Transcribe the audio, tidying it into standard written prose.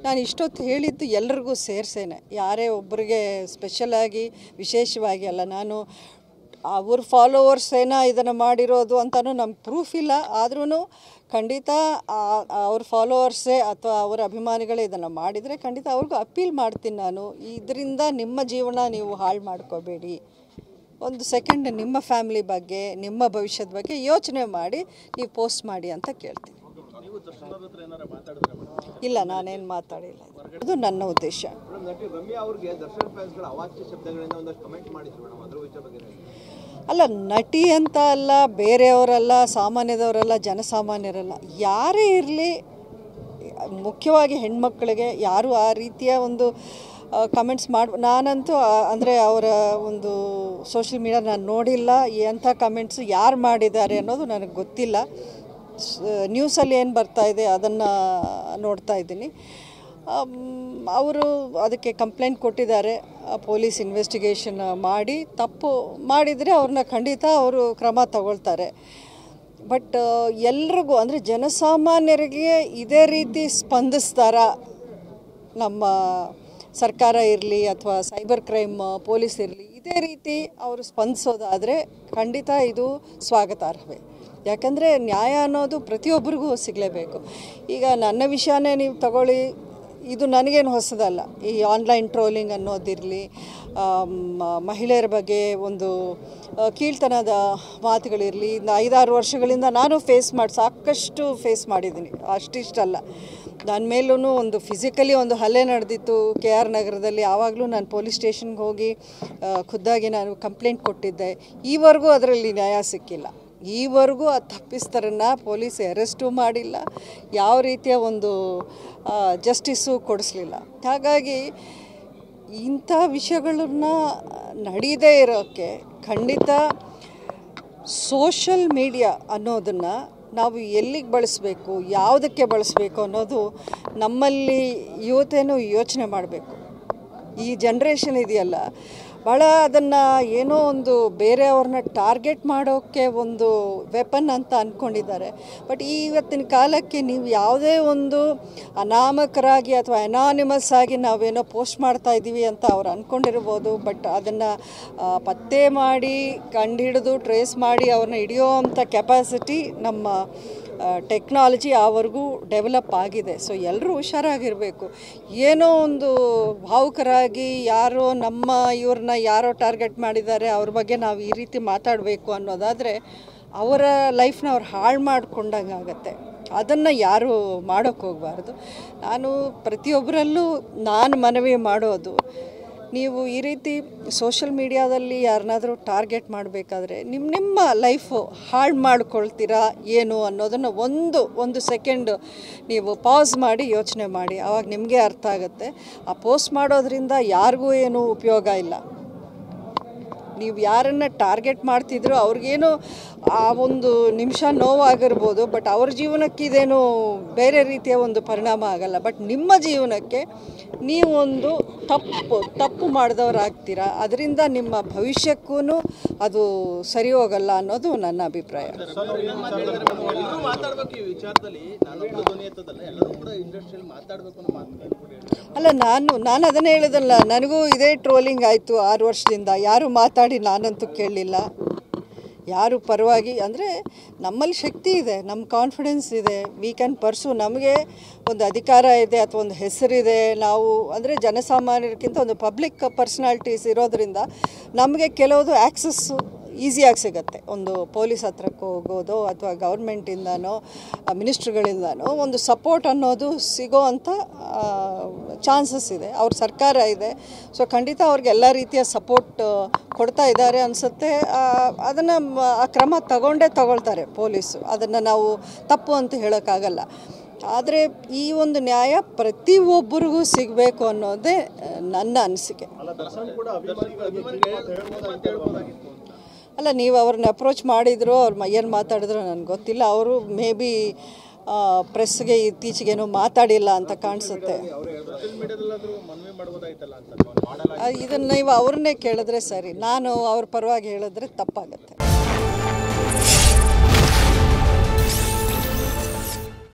ನಾನು ಇಷ್ಟೊತ್ತು ಹೇಳಿದ್ದು ಎಲ್ಲರಿಗೂ ಸೇರಿಸೇನೆ, ಯಾರೇ ಒಬ್ಬರಿಗೆ ಸ್ಪೆಷಲಾಗಿ ವಿಶೇಷವಾಗಿ ಅಲ್ಲ. ನಾನು ಅವ್ರ ಫಾಲೋವರ್ಸ್ ಏನೋ ಇದನ್ನು ಮಾಡಿರೋದು ಅಂತಲೂ ನಮ್ಗೆ ಪ್ರೂಫ್ ಇಲ್ಲ. ಆದ್ರೂ ಖಂಡಿತ ಅವ್ರ ಫಾಲೋವರ್ಸೇ ಅಥವಾ ಅವರ ಅಭಿಮಾನಿಗಳೇ ಇದನ್ನು ಮಾಡಿದರೆ ಖಂಡಿತ ಅವ್ರಿಗೂ ಅಪೀಲ್ ಮಾಡ್ತೀನಿ ನಾನು, ಇದರಿಂದ ನಿಮ್ಮ ಜೀವನ ನೀವು ಹಾಳು ಮಾಡ್ಕೋಬೇಡಿ. ಒಂದು ಸೆಕೆಂಡ್ ನಿಮ್ಮ ಫ್ಯಾಮಿಲಿ ಬಗ್ಗೆ, ನಿಮ್ಮ ಭವಿಷ್ಯದ ಬಗ್ಗೆ ಯೋಚನೆ ಮಾಡಿ ನೀವು ಪೋಸ್ಟ್ ಮಾಡಿ ಅಂತ ಕೇಳ್ತೀನಿ. ಇಲ್ಲ, ನಾನೇನು ಮಾತಾಡಿಲ್ಲ. ಅದು ನನ್ನ ಉದ್ದೇಶ. ಅಲ್ಲ, ನಟಿ ಅಂತ ಅಲ್ಲ, ಬೇರೆಯವರಲ್ಲ, ಸಾಮಾನ್ಯದವರಲ್ಲ, ಜನಸಾಮಾನ್ಯರಲ್ಲ, ಯಾರೇ ಇರಲಿ, ಮುಖ್ಯವಾಗಿ ಹೆಣ್ಮಕ್ಳಿಗೆ ಯಾರು ಆ ರೀತಿಯ ಒಂದು ಕಮೆಂಟ್ಸ್ ನಾನಂತೂ ಅಂದರೆ ಅವರ ಒಂದು ಸೋಷಿಯಲ್ ಮೀಡಿಯಾ ನಾನು ನೋಡಿಲ್ಲ. ಎಂಥ ಕಮೆಂಟ್ಸು ಯಾರು ಮಾಡಿದ್ದಾರೆ ಅನ್ನೋದು ನನಗೆ ಗೊತ್ತಿಲ್ಲ. ನ್ಯೂಸಲ್ಲಿ ಏನು ಬರ್ತಾಯಿದೆ ಅದನ್ನು ನೋಡ್ತಾ ಇದ್ದೀನಿ. ಅವರು ಅದಕ್ಕೆ ಕಂಪ್ಲೇಂಟ್ ಕೊಟ್ಟಿದ್ದಾರೆ. ಪೊಲೀಸ್ ಇನ್ವೆಸ್ಟಿಗೇಷನ್ ಮಾಡಿ ತಪ್ಪು ಮಾಡಿದರೆ ಅವ್ರನ್ನ ಖಂಡಿತ ಅವರು ಕ್ರಮ ತಗೊಳ್ತಾರೆ. ಬಟ್ ಎಲ್ರಿಗೂ ಅಂದರೆ ಜನಸಾಮಾನ್ಯರಿಗೆ ಇದೇ ರೀತಿ ಸ್ಪಂದಿಸ್ತಾರ ನಮ್ಮ ಸರ್ಕಾರ ಇರಲಿ ಅಥವಾ ಸೈಬರ್ ಕ್ರೈಮ್ ಪೊಲೀಸ್ ಇರಲಿ, ಇದೇ ರೀತಿ ಅವರು ಸ್ಪಂದಿಸೋದಾದರೆ ಖಂಡಿತ ಇದು ಸ್ವಾಗತಾರ್ಹವೇ. ಯಾಕಂದರೆ ನ್ಯಾಯ ಅನ್ನೋದು ಪ್ರತಿಯೊಬ್ಬರಿಗೂ ಸಿಗಲೇಬೇಕು. ಈಗ ನನ್ನ ವಿಷಯನೇ ನೀವು ತಗೊಳ್ಳಿ, ಇದು ನನಗೇನು ಹೊಸದಲ್ಲ. ಈ ಆನ್ಲೈನ್ ಟ್ರೋಲಿಂಗ್ ಅನ್ನೋದಿರಲಿ, ಮಹಿಳೆಯರ ಬಗ್ಗೆ ಒಂದು ಕೀಳ್ತನದ ಮಾತುಗಳಿರಲಿ, 5-6 ವರ್ಷಗಳಿಂದ ನಾನು ಸಾಕಷ್ಟು ಫೇಸ್ ಮಾಡಿದ್ದೀನಿ. ಅಷ್ಟಿಷ್ಟಲ್ಲ, ನನ್ನ ಮೇಲೂ ಒಂದು ಫಿಸಿಕಲಿ ಒಂದು ಹಲ್ಲೆ ನಡೆದಿತ್ತು KR ನಗರದಲ್ಲಿ. ಆವಾಗಲೂ ನಾನು ಪೊಲೀಸ್ ಸ್ಟೇಷನ್ಗೆ ಹೋಗಿ ಖುದ್ದಾಗಿ ನಾನು ಕಂಪ್ಲೇಂಟ್ ಕೊಟ್ಟಿದ್ದೆ. ಈವರೆಗೂ ಅದರಲ್ಲಿ ನ್ಯಾಯ ಸಿಕ್ಕಿಲ್ಲ. ಈವರೆಗೂ ಆ ತಪ್ಪಿಸ್ತರನ್ನು ಪೊಲೀಸ್ ಅರೆಸ್ಟು ಮಾಡಿಲ್ಲ, ಯಾವ ರೀತಿಯ ಒಂದು ಜಸ್ಟಿಸು ಕೊಡಿಸ್ಲಿಲ್ಲ. ಹಾಗಾಗಿ ಇಂಥ ವಿಷಯಗಳನ್ನ ನಡೀದೇ ಇರೋಕ್ಕೆ ಖಂಡಿತ ಸೋಷಲ್ ಮೀಡಿಯಾ ಅನ್ನೋದನ್ನು ನಾವು ಎಲ್ಲಿಗೆ ಬಳಸಬೇಕು, ಯಾವುದಕ್ಕೆ ಬಳಸಬೇಕು ಅನ್ನೋದು ನಮ್ಮಲ್ಲಿ ಯುವತೇನೂ ಯೋಚನೆ ಮಾಡಬೇಕು. ಈ ಜನ್ರೇಷನ್ ಇದೆಯಲ್ಲ, ಭಾಳ ಅದನ್ನು ಏನೋ ಒಂದು ಬೇರೆಯವ್ರನ್ನ ಟಾರ್ಗೆಟ್ ಮಾಡೋಕ್ಕೆ ಒಂದು ವೆಪನ್ ಅಂತ ಅಂದ್ಕೊಂಡಿದ್ದಾರೆ. ಬಟ್ ಇವತ್ತಿನ ಕಾಲಕ್ಕೆ ನೀವು ಯಾವುದೇ ಒಂದು ಅನಾಮಕರಾಗಿ ಅಥವಾ ಅನಾನಿಮಸ್ ಆಗಿ ನಾವೇನೋ ಪೋಸ್ಟ್ ಮಾಡ್ತಾ ಇದ್ದೀವಿ ಅಂತ ಅವ್ರು ಅಂದ್ಕೊಂಡಿರ್ಬೋದು. ಬಟ್ ಅದನ್ನು ಪತ್ತೆ ಮಾಡಿ ಕಂಡುಹಿಡಿದು ಟ್ರೇಸ್ ಮಾಡಿ ಅವ್ರನ್ನ ಹಿಡಿಯೋ ಅಂಥ ಕೆಪಾಸಿಟಿ ನಮ್ಮ ಟೆಕ್ನಾಲಜಿ ಆವರೆಗೂ ಡೆವಲಪ್ ಆಗಿದೆ. ಸೊ ಎಲ್ಲರೂ ಹುಷಾರಾಗಿರಬೇಕು. ಏನೋ ಒಂದು ಭಾವುಕರಾಗಿ ಯಾರೋ ಇವ್ರನ್ನ ಯಾರೋ ಟಾರ್ಗೆಟ್ ಮಾಡಿದ್ದಾರೆ, ಅವ್ರ ಬಗ್ಗೆ ನಾವು ಈ ರೀತಿ ಮಾತಾಡಬೇಕು ಅನ್ನೋದಾದರೆ ಅವರ ಲೈಫ್ನ ಅವ್ರು ಹಾಳು ಮಾಡ್ಕೊಂಡಂಗೆ ಆಗುತ್ತೆ. ಅದನ್ನು ಯಾರೂ ಮಾಡೋಕ್ಕೆ ಹೋಗಬಾರ್ದು. ನಾನು ಪ್ರತಿಯೊಬ್ಬರಲ್ಲೂ ಮನವಿ ಮಾಡೋದು, ನೀವು ಈ ರೀತಿ ಸೋಷಲ್ ಮೀಡಿಯಾದಲ್ಲಿ ಯಾರನ್ನಾದರೂ ಟಾರ್ಗೆಟ್ ಮಾಡಬೇಕಾದ್ರೆ ನಿಮ್ಮ ಲೈಫು ಹಾಳು ಮಾಡ್ಕೊಳ್ತೀರಾ ಏನು ಅನ್ನೋದನ್ನು ಒಂದು ಸೆಕೆಂಡ್ ನೀವು ಪಾಸ್ ಮಾಡಿ ಯೋಚನೆ ಮಾಡಿ. ಆವಾಗ ನಿಮಗೆ ಅರ್ಥ ಆಗುತ್ತೆ. ಆ ಪೋಸ್ಟ್ ಮಾಡೋದ್ರಿಂದ ಯಾರಿಗೂ ಏನೂ ಉಪಯೋಗ ಇಲ್ಲ. ನೀವು ಯಾರನ್ನು ಟಾರ್ಗೆಟ್ ಮಾಡ್ತಿದ್ರೋ ಅವ್ರಿಗೇನು ಆ ಒಂದು ನಿಮಿಷ ನೋವಾಗಿರ್ಬೋದು, ಬಟ್ ಅವ್ರ ಜೀವನಕ್ಕೆ ಇದೇನು ಬೇರೆ ರೀತಿಯ ಒಂದು ಪರಿಣಾಮ ಆಗಲ್ಲ. ಬಟ್ ನಿಮ್ಮ ಜೀವನಕ್ಕೆ ನೀವೊಂದು ತಪ್ಪು ಮಾಡಿದವರಾಗ್ತೀರಾ. ಅದರಿಂದ ನಿಮ್ಮ ಭವಿಷ್ಯಕ್ಕೂ ಅದು ಸರಿ ಹೋಗಲ್ಲ ಅನ್ನೋದು ನನ್ನ ಅಭಿಪ್ರಾಯ. ಅಲ್ಲ, ನಾನು ಅದನ್ನೇ ಹೇಳೋದಲ್ಲ, ನನಗೂ ಇದೇ ಟ್ರೋಲಿಂಗ್ ಆಯಿತು 6 ವರ್ಷದಿಂದ. ಯಾರು ಮಾತಾಡಿ ನಾನಂತೂ ಕೇಳಲಿಲ್ಲ. ಯಾರು ಪರವಾಗಿ ಅಂದರೆ ನಮ್ಮಲ್ಲಿ ಶಕ್ತಿ ಇದೆ, ನಮ್ಮ ಕಾನ್ಫಿಡೆನ್ಸ್ ಇದೆ, ವಿ ಕ್ಯಾನ್ ಪರ್ಸು. ನಮಗೆ ಒಂದು ಅಧಿಕಾರ ಇದೆ ಅಥವಾ ಒಂದು ಹೆಸರಿದೆ. ನಾವು ಅಂದರೆ ಜನಸಾಮಾನ್ಯರಿಗಿಂತ ಒಂದು ಪಬ್ಲಿಕ್ ಪರ್ಸನಾಲಿಟೀಸ್ ಇರೋದರಿಂದ ನಮಗೆ ಕೆಲವುದು ಆ್ಯಕ್ಸಸ್ಸು ಈಸಿಯಾಗಿ ಸಿಗುತ್ತೆ. ಒಂದು ಪೊಲೀಸ್ ಹತ್ರಕ್ಕೆ ಹೋಗೋದು ಅಥವಾ ಗೌರ್ಮೆಂಟಿಂದನೋ ಮಿನಿಸ್ಟ್ರುಗಳಿಂದನೋ ಒಂದು ಸಪೋರ್ಟ್ ಅನ್ನೋದು ಸಿಗೋ ಅಂಥ ಚಾನ್ಸಸ್ ಇದೆ. ಅವ್ರ ಸರ್ಕಾರ ಇದೆ. ಸೊ ಖಂಡಿತ ಅವ್ರಿಗೆ ಎಲ್ಲ ರೀತಿಯ ಸಪೋರ್ಟ್ ಕೊಡ್ತಾ ಇದ್ದಾರೆ ಅನಿಸುತ್ತೆ. ಅದನ್ನು ಆ ಕ್ರಮ ತಗೊಳ್ತಾರೆ ಪೊಲೀಸು. ಅದನ್ನು ನಾವು ತಪ್ಪು ಅಂತ ಹೇಳೋಕ್ಕಾಗಲ್ಲ. ಆದರೆ ಈ ಒಂದು ನ್ಯಾಯ ಪ್ರತಿಯೊಬ್ಬರಿಗೂ ಸಿಗಬೇಕು ಅನ್ನೋದೇ ನನ್ನ ಅನಿಸಿಕೆ. ಅಲ್ಲ, ನೀವು ಅವ್ರನ್ನ ಅಪ್ರೋಚ್ ಮಾಡಿದ್ರು, ಅವ್ರು ಏನು ಮಾತಾಡಿದ್ರು ನನಗೆ ಗೊತ್ತಿಲ್ಲ. ಅವರು ಮೇ ಬಿ ಪ್ರೆಸ್ಗೆ ಇತ್ತೀಚೆಗೇನೋ ಮಾತಾಡಿಲ್ಲ ಅಂತ ಕಾಣಿಸುತ್ತೆ. ಇದನ್ನು ನೀವು ಅವ್ರನ್ನೇ ಕೇಳಿದ್ರೆ ಸರಿ, ನಾನು ಅವ್ರ ಪರವಾಗಿ ಹೇಳಿದ್ರೆ ತಪ್ಪಾಗತ್ತೆ.